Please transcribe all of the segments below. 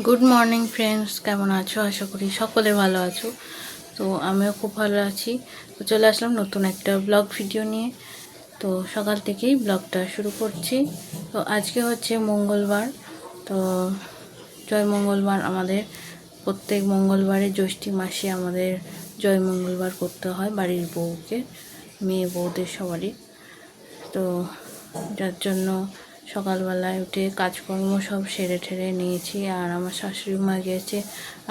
Good morning friends, কেমন আছো? আশা করি সকলে ভালো আছো। তো আমিও খুব ভালো আছি। তো চলে আসলাম নতুন একটা ব্লগ ভিডিও নিয়ে। তো সকাল থেকেই ব্লগটা শুরু করছি। তো আজকে হচ্ছে মঙ্গলবার। তো জয় মঙ্গলবার। আমাদের প্রত্যেক মঙ্গলবারে জ্যৈষ্ঠী মাসে আমাদের জয় মঙ্গলবার করতে হয় বাড়ির বউকে, মেয়ে বউদের সবারই। তো যার জন্য সকালবেলায় উঠে কাজকর্ম সব সেরে ঠেরে নিয়েছি। আর আমার শাশুড়ি মা গিয়েছে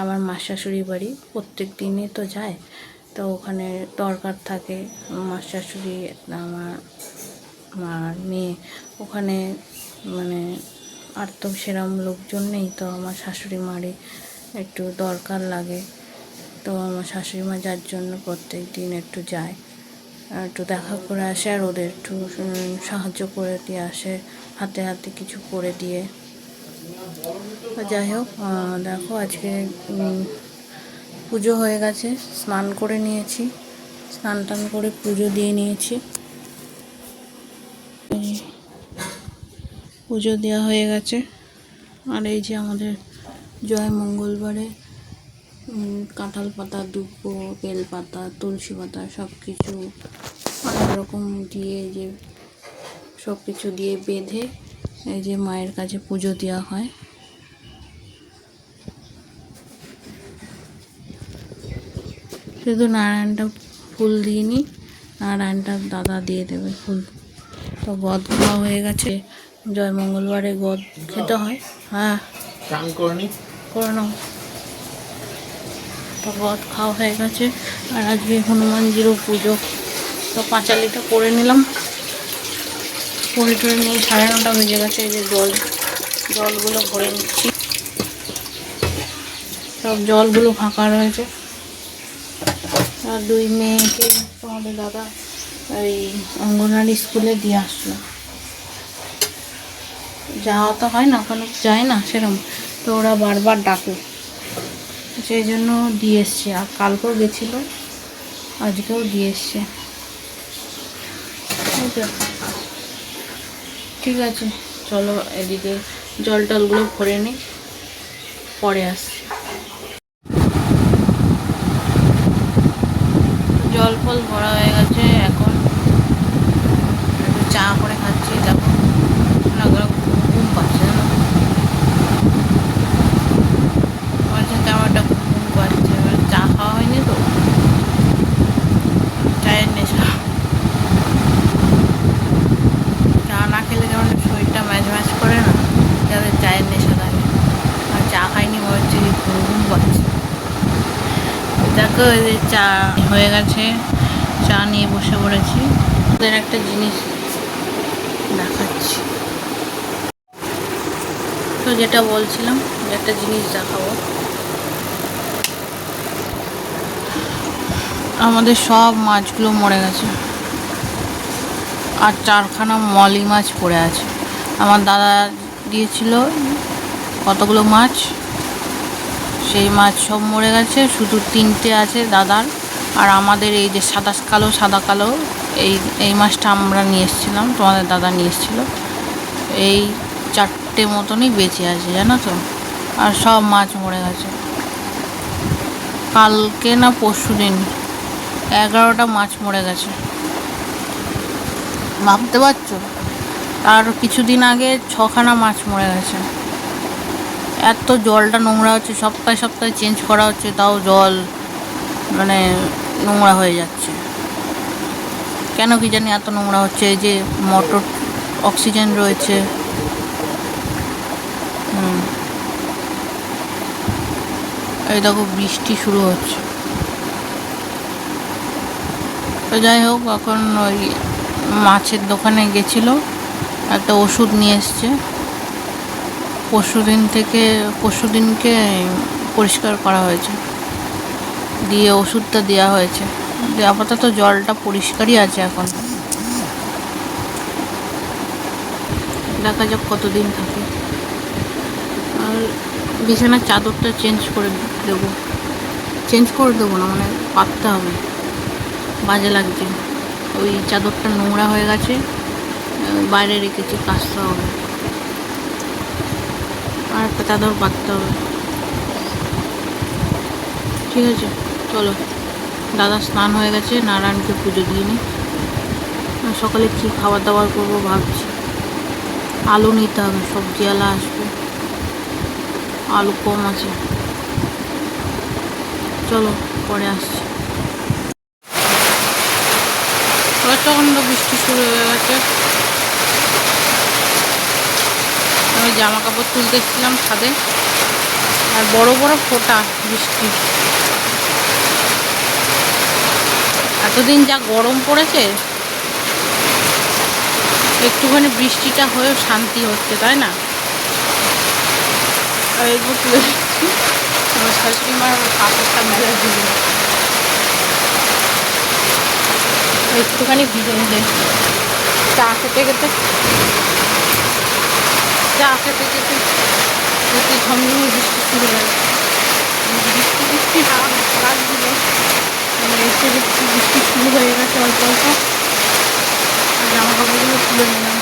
আমার মা শাশুড়ি বাড়ি, প্রত্যেক দিনই তো যায়। তো ওখানে দরকার থাকে আমার শাশুড়ি, আমার মেয়ে ওখানে, মানে আর তো সেরম লোকজন নেই। তো আমার শাশুড়ি মারই একটু দরকার লাগে। তো আমার শাশুড়ি মা যার জন্য প্রত্যেক দিন একটু যায়, একটু দেখা করে আসে আর ওদের একটু সাহায্য করে দিয়ে আসে, হাতে হাতে কিছু করে দিয়ে। যাই হোক, দেখো আজকে পুজো হয়ে গেছে, স্নান করে নিয়েছি, স্নান টান করে পুজো দিয়ে নিয়েছি। পুজো দেওয়া হয়ে গেছে। আর এই যে আমাদের জয় মঙ্গলবারে কাঁঠাল পাতা, দুব্বো, বেল পাতা, তুলসী পাতা সব কিছু অনেক রকম দিয়ে, যে সব কিছু দিয়ে বেঁধে এই যে মায়ের কাছে পুজো দেওয়া হয়। শুধু নারায়ণটা ফুল দিইনি, নারায়ণটা দাদা দিয়ে দেবে ফুল। তো গদ খাওয়া হয়ে গেছে। জয় মঙ্গলবারে গদ খেতে হয়। হ্যাঁ, করে নাও। তো গদ খাওয়া হয়ে গেছে। আর আজকে হনুমানজিরও পুজো। তো পাঁচালিটা করে নিলাম, পরে টরে নিয়ে 9:30 বেজে গেছে। এই যে জলগুলো ভরে নিচ্ছি, সব জলগুলো ফাঁকা রয়েছে। আর 2 মেয়েকে তোমাদের দাদা ওই অঙ্গনওয়াড়ি স্কুলে দিয়ে আসলো। যাওয়া তো হয় না, ওখানে যায় না সেরকম, তো ওরা বারবার ডাকে, সেই জন্য দিয়ে এসছে। আর কালকেও গেছিলো, আজকেও দিয়ে এসছে। ঠিক আছে, চলো এদিকে জল টলগুলো ভরে নিই, পরে আসছি। জল ফল ভরা হয়ে গেছে। এখন একটু চা করে খাচ্ছি। দেখো ঘুম পাচ্ছে, জানো আমার সাথে আমার একটা ঘুম পাচ্ছে। চা খাওয়া হয়নি তো, চায়ের নেশা। চা না খেলে যেমন শরীরটা ম্যাচ ম্যাচ করে না, যাদের চায়ের নেশা থাকে। আর চা খাইনি, মনে হচ্ছে ঘুম পাচ্ছে। দেখো এই যে চা হয়ে গেছে, চা নিয়ে বসে পড়েছি। ওদের একটা জিনিস দেখাচ্ছি। তো যেটা বলছিলাম, একটা জিনিস দেখাবো। আমাদের সব মাছগুলো মরে গেছে, আর 4খানা মলি মাছ পড়ে আছে। আমার দাদা দিয়েছিল কতগুলো মাছ, সেই মাছ সব মরে গেছে। শুধু 3টে আছে দাদার। আর আমাদের এই যে সাদা কালো এই মাছটা আমরা নিয়ে এসেছিলাম, তোমাদের দাদা নিয়ে এসেছিল। এই 4টে মতনই বেঁচে আছে, জানো তো। আর সব মাছ মরে গেছে। কালকে না পরশু দিন 11টা মাছ মরে গেছে, ভাবতে পারছো। আর কিছুদিন আগে 6খানা মাছ মরে গেছে। এত জলটা নোংরা হচ্ছে, সপ্তাহে সপ্তাহে চেঞ্জ করা হচ্ছে, তাও জল মানে নোংরা হয়ে যাচ্ছে। কেন কি জানি এত নোংরা হচ্ছে। এই যে মোটর অক্সিজেন রয়েছে, এই দেখো বৃষ্টি শুরু হচ্ছে। তো যাই হোক, এখন ওই মাছের দোকানে গেছিল, একটা ওষুধ নিয়ে এসছে। পরশুদিনকে পরিষ্কার করা হয়েছে, দিয়ে ওষুধটা দেওয়া হয়েছে। আপাতত জলটা পরিষ্কারই আছে এখন। দেখা যাক কতদিন থাকে। আর বিছানার চাদরটা চেঞ্জ করে দেবো না, মানে পাততে হবে, বাজে লাগছে। ওই চাদরটা নোংরা হয়ে গেছে, বাইরে রেখেছি, কাচতে হবে। আর একটা চাদর পাততে হবে। ঠিক আছে, চলো। দাদা স্নান হয়ে গেছে, নারায়ণকে পুজো দিয়ে নিই। সকালে কী খাবার দাবার করবো ভাবছি। আলু নিতে হবে, সবজিওয়ালা আসবে, আলু কম আছে। চলো পরে আসছি। প্রচণ্ড বৃষ্টি শুরু হয়ে গেছে। আমি জামা কাপড় তুলতে এসেছিলাম ছাদে, আর বড় বড় ফোঁটা বৃষ্টি। এতদিন যা গরম পড়েছে, একটুখানি বৃষ্টিটা হয়েও শান্তি হচ্ছে, তাই না? আর এরপর তুলে দিচ্ছি, আমার শাশুড়ি মার কাপড়টা মেলা দিল, একটুখানি ভিজে নিলে। চা খেতে খেতে একটু ঝমঝমে বৃষ্টি শুরু হয়। বৃষ্টি লাগছিল, এসে দেখছি বৃষ্টি শুরু হয়ে গেছে অল্প অল্প। জামা কাপড়গুলো তুলে নিলাম।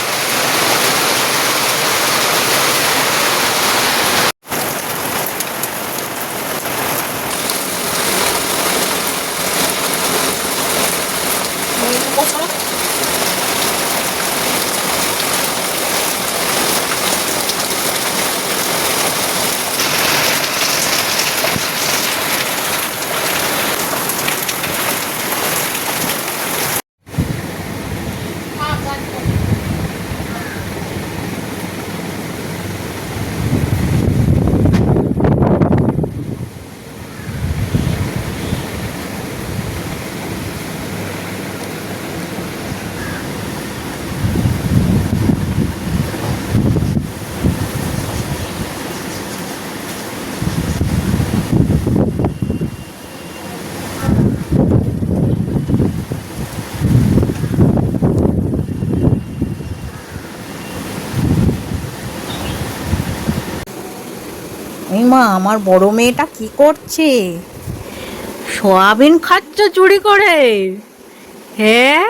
মা, আমার বড় মেয়েটা কি করছে? সয়াবিন খাচ্ছে চুরি করে। হ্যাঁ,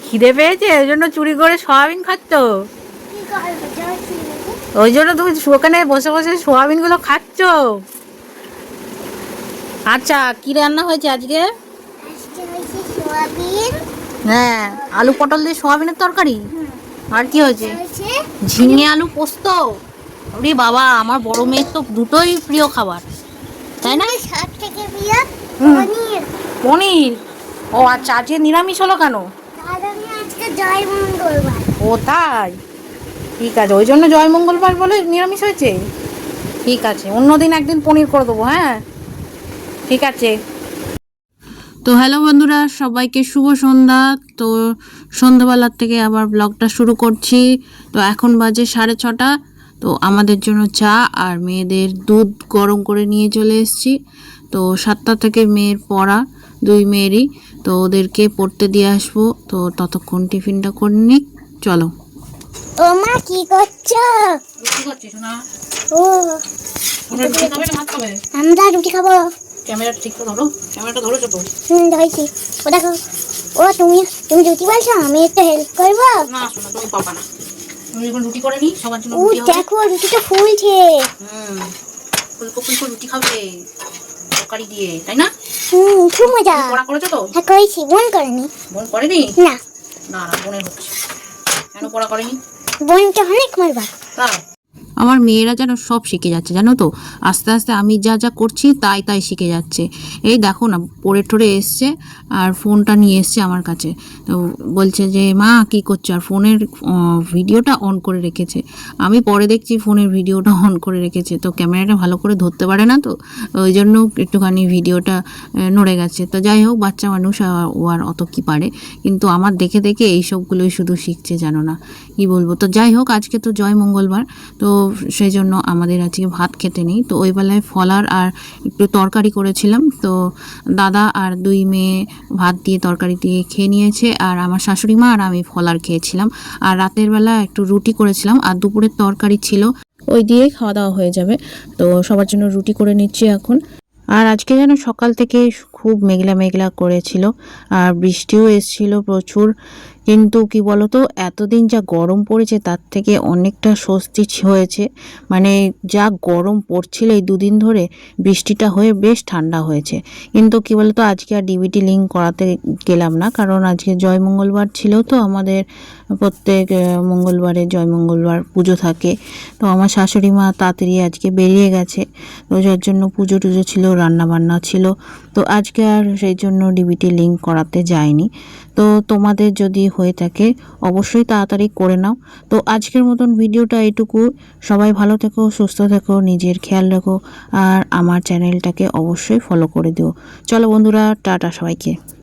খিদে পেয়েছে ওই জন্য চুরি করে সয়াবিন খাচ্ছ? ওই জন্য তুমি ওখানে বসে বসে সয়াবিনগুলো খাচ্ছ? আচ্ছা, কি রান্না হয়েছে আজকে? হ্যাঁ, আলু পটল দিয়ে সয়াবিনের তরকারি। আর কি হয়েছে? ঝিঙে আলু পোস্ত। ওরে বাবা, আমার বড় মেয়ের তো দুটোই প্রিয় খাবার, তাই না? পনির। ও আচ্ছা, আজকে নিরামিষ হলো কেন? ও তাই, ঠিক আছে, ওই জন্য জয় মঙ্গলবার বলে নিরামিষ হয়েছে। ঠিক আছে, অন্যদিন একদিন পনির করে দেবো। হ্যাঁ, ঠিক আছে। তো হ্যালো বন্ধুরা, সবাইকে শুভ সন্ধ্যা। তো সন্ধ্যাবেলার থেকে আবার ব্লগটা শুরু করছি। তো এখন বাজে 6:30। তো আমাদের জন্য চা আর মেয়েদের দুধ গরম করে নিয়ে চলে এসেছি। তো 7টা থেকে মেয়ের পড়া, দুই মেয়েরই। তো ওদেরকে পড়তে দিয়ে আসবো, তো ততক্ষণ টিফিনটা করে নিই। চলো। ও মা, কি করছো? রুটি করছি সোনা। ও, রুটি খাবে না ভাত খাবে? আমরা রুটি খাবো। ক্যামেরাটা ঠিক করে ধরো, ক্যামেরাটা ধরেছো তো? ধরেছি। ও দেখো, ও তুমি রুটি বলছো, আমি একটু হেল্প করবো? না শোনা, তুমি পাবা না। তুমি এখন রুটি করে নি, সবার জন্য ও রুটি হবে। দেখো, রুটিটা ফুলছে। ফুলকো ফুলকো রুটি খাবে তরকারি দিয়ে, তাই না? খুব মজা। পড়া করেছো তো? হ্যাঁ করেছি। বোন করেনি। বোন করেনি? না না না, বোনের হচ্ছে। কেন পড়া করেনি? বোনটা অনেক মারবা। তাই আমার মেয়েরা যেন সব শিখে যাচ্ছে, জানো তো? আস্তে আস্তে আমি যা যা করছি তাই তাই শিখে যাচ্ছে। এই দেখো না, পড়ে ঠরে এসছে আর ফোনটা নিয়ে এসছে আমার কাছে। তো বলছে যে মা কি করছো, আর ফোনের ভিডিওটা অন করে রেখেছে। আমি পরে দেখছি ফোনের ভিডিওটা অন করে রেখেছে, তো ক্যামেরাটা ভালো করে ধরতে পারে না, তো ওই জন্য একটুখানি ভিডিওটা নড়ে গেছে। তো যাই হোক, বাচ্চা মানুষ, ও আর অত কি পারে, কিন্তু আমার দেখে দেখে এইসবগুলোই শুধু শিখছে, জানো না কি বলবো। তো যাই হোক, আজকে তো জয় মঙ্গলবার, তো সেই জন্য আমাদের আজকে ভাত খেতে নেই। তো ওই বেলায় ফলার আর একটু তরকারি করেছিলাম, তো দাদা আর দুই মেয়ে ভাত দিয়ে তরকারি দিয়ে খেয়ে নিয়েছে, আর আমার শাশুড়ি মা আর আমি ফলার খেয়েছিলাম। আর রাতের বেলা একটু রুটি করেছিলাম, আর দুপুরের তরকারি ছিল, ওই দিয়েই খাওয়া দাওয়া হয়ে যাবে। তো সবার জন্য রুটি করে নিচ্ছি এখন। আর আজকে যেন সকাল থেকে খুব মেঘলা মেঘলা করেছিল, আর বৃষ্টিও এসেছিল প্রচুর, কিন্তু কি বলতো, এতদিন যা গরম পড়েছে তার থেকে অনেকটা স্বস্তি হয়েছে। মানে যা গরম পড়ছিল এই দুদিন ধরে, বৃষ্টিটা হয়ে বেশ ঠান্ডা হয়েছে। কিন্তু কি বলতো, আজকে আর ডিবিটি লিঙ্ক করাতে গেলাম না, কারণ আজকে জয় মঙ্গলবার ছিল। তো আমাদের প্রত্যেক মঙ্গলবারে জয় মঙ্গলবার পুজো থাকে। তো আমার শাশুড়ি মা তাড়াতাড়ি আজকে বেরিয়ে গেছে, তো যার জন্য পুজো টুজো ছিল, রান্না বান্না ছিল। তো আজকে আর সেই জন্য ডিবিটি লিঙ্ক করাতে যায়নি। তো তোমাদের যদি হয়ে থাকে অবশ্যই তাড়াতাড়ি করে নাও। তো আজকের মতন ভিডিওটা এটুকু। সবাই ভালো থেকো, সুস্থ থেকো, নিজের খেয়াল রাখো, আর আমার চ্যানেলটাকে অবশ্যই ফলো করে দিও। চলো বন্ধুরা, টাটা সবাইকে।